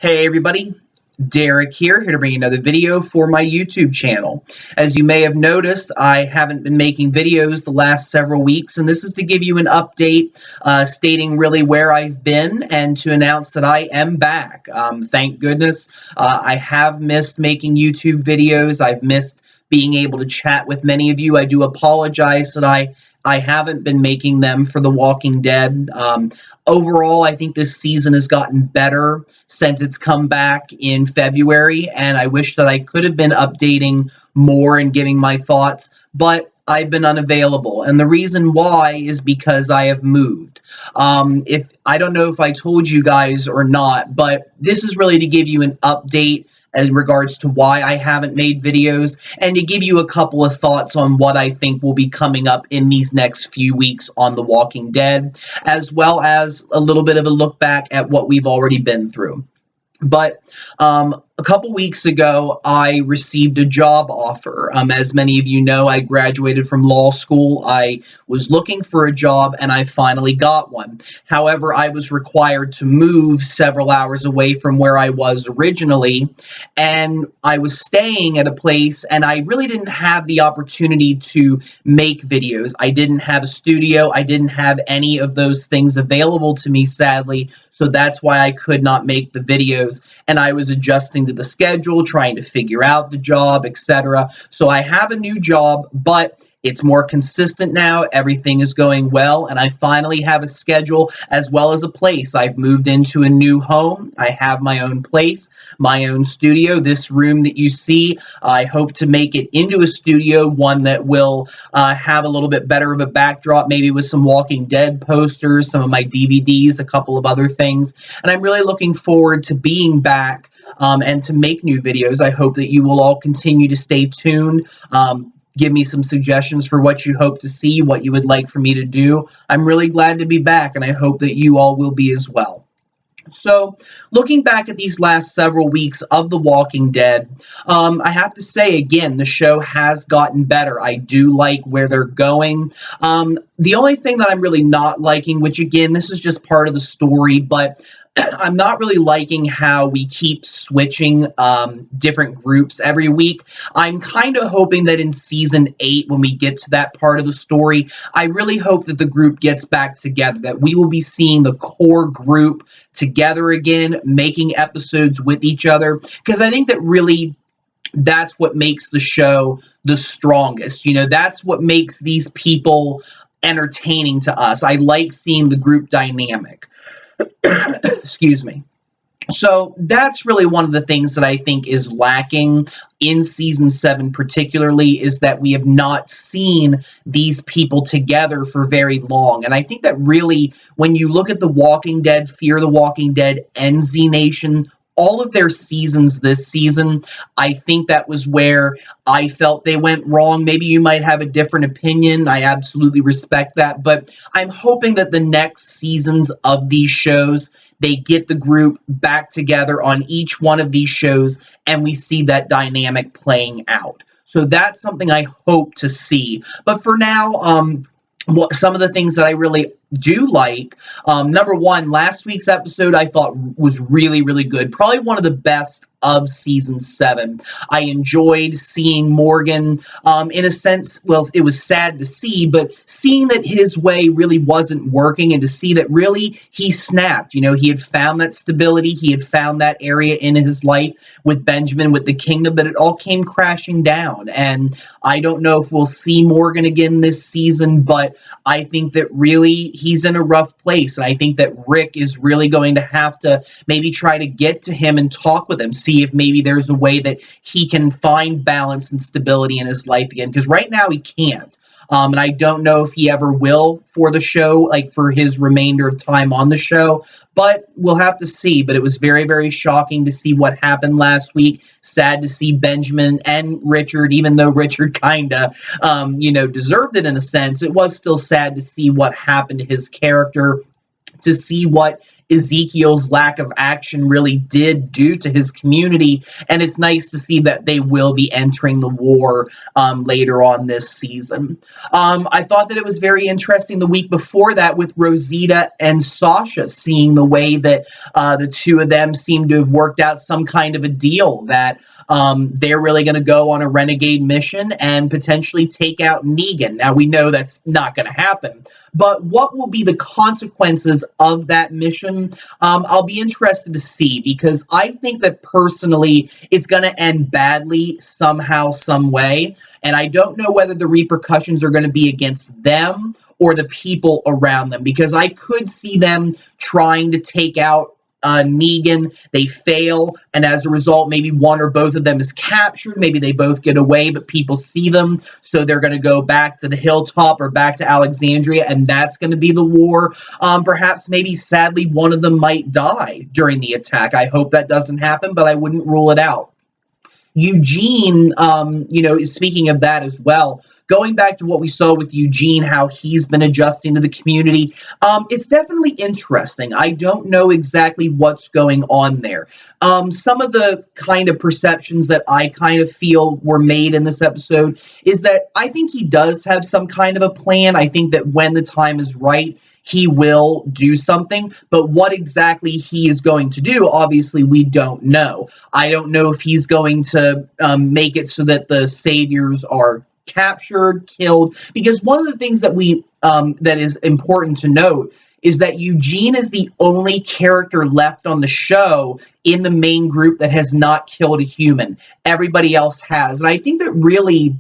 Hey everybody, Derek here to bring you another video for my YouTube channel. As you may have noticed, I haven't been making videos the last several weeks, and this is to give you an update stating really where I've been and to announce that I am back. Thank goodness. I have missed making YouTube videos. I've missed being able to chat with many of you. I do apologize that I haven't been making them for The Walking Dead. Overall, I think this season has gotten better since it's come back in February, and I wish that I could have been updating more and giving my thoughts, but I've been unavailable, and the reason why is because I have moved. If I don't know if I told you guys or not, but this is really to give you an update in regards to why I haven't made videos and to give you a couple of thoughts on what I think will be coming up in these next few weeks on The Walking Dead, as well as a little bit of a look back at what we've already been through. But a couple weeks ago, I received a job offer. As many of you know, I graduated from law school. I was looking for a job, and I finally got one. However, I was required to move several hours away from where I was originally, and I was staying at a place, and I really didn't have the opportunity to make videos. I didn't have a studio. I didn't have any of those things available to me, sadly, so that's why I could not make the videos, and I was adjusting to the schedule, trying to figure out the job, etc. So I have a new job, but it's more consistent now. Everything is going well, and I finally have a schedule as well as a place. I've moved into a new home. I have my own place, my own studio. This room that you see, I hope to make it into a studio, one that will have a little bit better of a backdrop, maybe with some Walking Dead posters, some of my DVDs, a couple of other things. And I'm really looking forward to being back and to make new videos. I hope that you will all continue to stay tuned. Give me some suggestions for what you hope to see, what you would like for me to do. I'm really glad to be back, and I hope that you all will be as well. So, looking back at these last several weeks of The Walking Dead, I have to say, again, the show has gotten better. I do like where they're going. The only thing that I'm really not liking, which, again, this is just part of the story, but I'm not really liking how we keep switching different groups every week. I'm kind of hoping that in Season 8, when we get to that part of the story, I really hope that the group gets back together, that we will be seeing the core group together again, making episodes with each other, because I think that really that's what makes the show the strongest. You know, that's what makes these people entertaining to us. I like seeing the group dynamic. Excuse me. So that's really one of the things that I think is lacking in Season 7 particularly, is that we have not seen these people together for very long. And I think that really, when you look at The Walking Dead, Fear the Walking Dead, and Z Nation, all of their seasons this season, I think that was where I felt they went wrong. Maybe you might have a different opinion. I absolutely respect that. But I'm hoping that the next seasons of these shows, they get the group back together on each one of these shows, and we see that dynamic playing out. So that's something I hope to see. But for now, some of the things that I really do like, number one, last week's episode I thought was really, really good. Probably one of the best of Season 7. I enjoyed seeing Morgan, in a sense, well, it was sad to see, but seeing that his way really wasn't working, and to see that really he snapped. You know, he had found that stability, he had found that area in his life with Benjamin, with the kingdom, but it all came crashing down. And I don't know if we'll see Morgan again this season, but I think that really he's in a rough place, and I think that Rick is really going to have to maybe try to get to him and talk with him, see if maybe there's a way that he can find balance and stability in his life again, because right now he can't. And I don't know if he ever will for the show, like for his remainder of time on the show, but we'll have to see. But it was very, very shocking to see what happened last week. Sad to see Benjamin and Richard, even though Richard kind of, deserved it in a sense. It was still sad to see what happened to his character, to see what Ezekiel's lack of action really did do to his community, and it's nice to see that they will be entering the war later on this season. I thought that it was very interesting the week before that with Rosita and Sasha, seeing the way that the two of them seem to have worked out some kind of a deal that they're really going to go on a renegade mission and potentially take out Negan. Now, we know that's not going to happen, but what will be the consequences of that mission? I'll be interested to see, because I think that personally it's going to end badly somehow, some way, and I don't know whether the repercussions are going to be against them or the people around them, because I could see them trying to take out Negan, they fail, and as a result, maybe one or both of them is captured. Maybe they both get away, but people see them, so they're going to go back to the hilltop or back to Alexandria, and that's going to be the war. Perhaps, maybe, sadly, one of them might die during the attack. I hope that doesn't happen, but I wouldn't rule it out. Eugene, speaking of that as well, going back to what we saw with Eugene, how he's been adjusting to the community, it's definitely interesting. I don't know exactly what's going on there. Some of the kind of perceptions that I kind of feel were made in this episode is that I think he does have some kind of a plan. I think that when the time is right, he will do something, but what exactly he is going to do, obviously, we don't know. I don't know if he's going to make it so that the saviors are captured, killed, because one of the things that that is important to note is that Eugene is the only character left on the show in the main group that has not killed a human. Everybody else has, and I think that really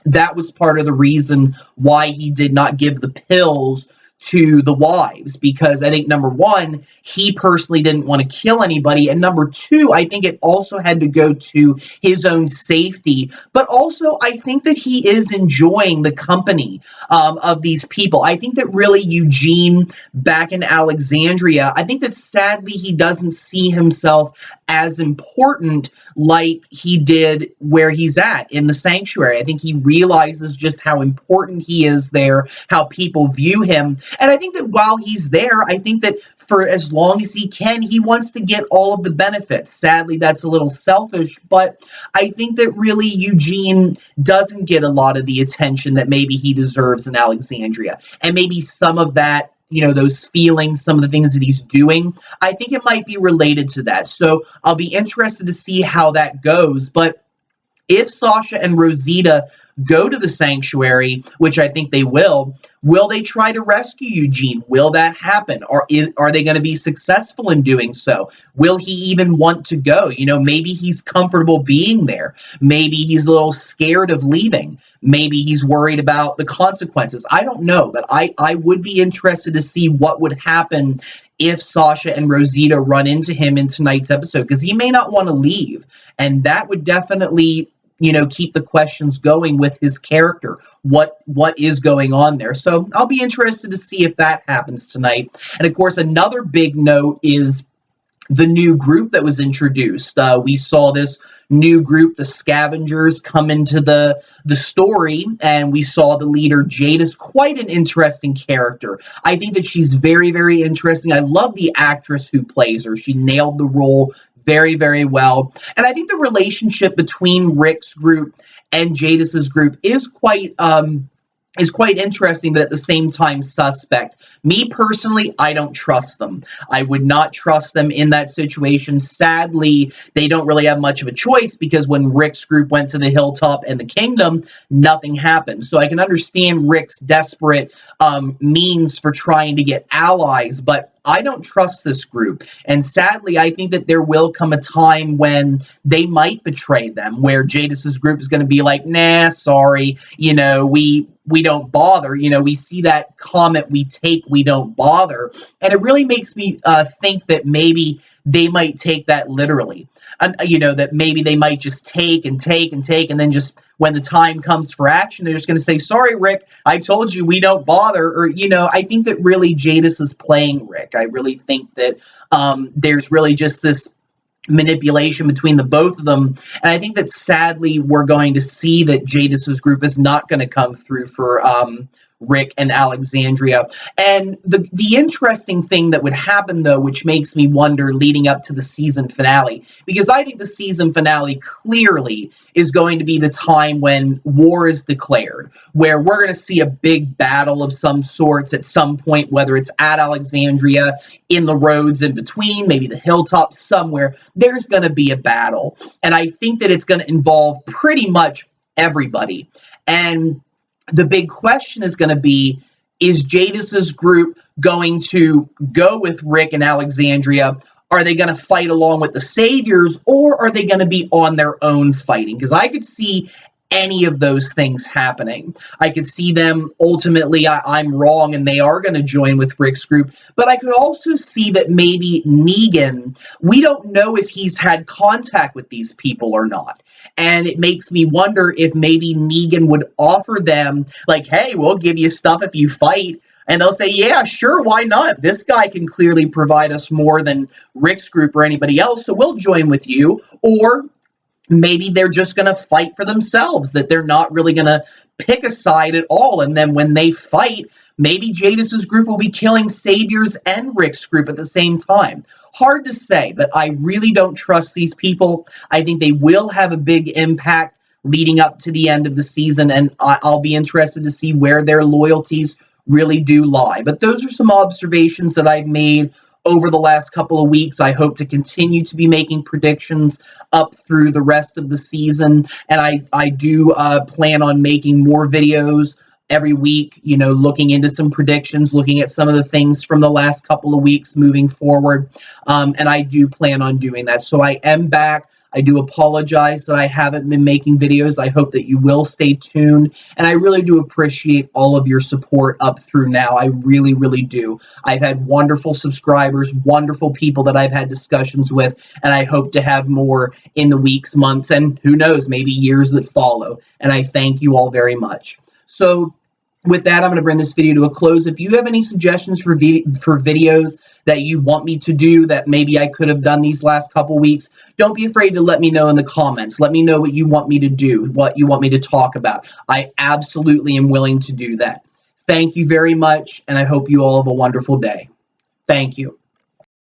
that was part of the reason why he did not give the pills to the wives, because I think, number one, he personally didn't want to kill anybody, and number two, I think it also had to go to his own safety, but also I think that he is enjoying the company of these people. I think that really Eugene back in Alexandria, I think that sadly he doesn't see himself as important like he did where he's at in the sanctuary. I think he realizes just how important he is there, how people view him. And I think that while he's there, I think that for as long as he can, he wants to get all of the benefits. Sadly, that's a little selfish, but I think that really Eugene doesn't get a lot of the attention that maybe he deserves in Alexandria. And maybe some of that, those feelings, some of the things that he's doing, I think it might be related to that. So I'll be interested to see how that goes. But if Sasha and Rosita go to the sanctuary, which I think they will they try to rescue Eugene? Will that happen? Or are they going to be successful in doing so? Will he even want to go? Maybe he's comfortable being there. Maybe he's a little scared of leaving. Maybe he's worried about the consequences. I don't know, but I would be interested to see what would happen if Sasha and Rosita run into him in tonight's episode, because he may not want to leave, and that would definitely keep the questions going with his character. What is going on there? So I'll be interested to see if that happens tonight. And of course, another big note is the new group that was introduced. We saw this new group, the Scavengers, come into the story, and we saw the leader, Jadis, quite an interesting character. I think that she's very, very interesting. I love the actress who plays her. She nailed the role very, very well. And I think the relationship between Rick's group and Jadis's group is quite interesting, but at the same time suspect. Me personally, I don't trust them. I would not trust them in that situation. Sadly, they don't really have much of a choice, because when Rick's group went to the hilltop and the kingdom, nothing happened. So I can understand Rick's desperate means for trying to get allies, but I don't trust this group. And sadly, I think that there will come a time when they might betray them, where Jadis's group is going to be like, nah, sorry, we don't bother. We see that comment, we take, we don't bother. And it really makes me think that maybe they might take that literally. That maybe they might just take and take and take, and then just when the time comes for action, they're just going to say, sorry, Rick, I told you we don't bother. Or, I think that really Jadis is playing Rick. I really think that there's really just this manipulation between the both of them. And I think that sadly we're going to see that Jadis's group is not going to come through for Rick and Alexandria. And the interesting thing that would happen, though, which makes me wonder leading up to the season finale, because I think the season finale clearly is going to be the time when war is declared, where we're going to see a big battle of some sorts at some point, whether it's at Alexandria, in the roads in between, maybe the hilltops somewhere. There's going to be a battle. And I think that it's going to involve pretty much everybody. And the big question is going to be, is Jadis's group going to go with Rick and Alexandria? Are they going to fight along with the Saviors, or are they going to be on their own fighting? Because I could see any of those things happening. I could see them ultimately, I'm wrong, and they are going to join with Rick's group. But I could also see that maybe Negan, we don't know if he's had contact with these people or not. And it makes me wonder if maybe Negan would offer them, like, hey, we'll give you stuff if you fight. And they'll say, yeah, sure, why not? This guy can clearly provide us more than Rick's group or anybody else, so we'll join with you. Or maybe they're just going to fight for themselves, that they're not really going to pick a side at all. And then when they fight, maybe Jadis's group will be killing Saviors and Rick's group at the same time. Hard to say, but I really don't trust these people. I think they will have a big impact leading up to the end of the season, and I'll be interested to see where their loyalties really do lie. But those are some observations that I've made over the last couple of weeks. I hope to continue to be making predictions up through the rest of the season, and I do plan on making more videos every week, you know, looking into some predictions, looking at some of the things from the last couple of weeks moving forward, and I do plan on doing that. So I am back. I do apologize that I haven't been making videos. I hope that you will stay tuned, and I really do appreciate all of your support up through now. I really, really do. I've had wonderful subscribers, wonderful people that I've had discussions with, and I hope to have more in the weeks, months, and who knows, maybe years that follow. And I thank you all very much. So with that, I'm going to bring this video to a close. If you have any suggestions for videos that you want me to do that maybe I could have done these last couple weeks, don't be afraid to let me know in the comments. Let me know what you want me to do, what you want me to talk about. I absolutely am willing to do that. Thank you very much, and I hope you all have a wonderful day. Thank you.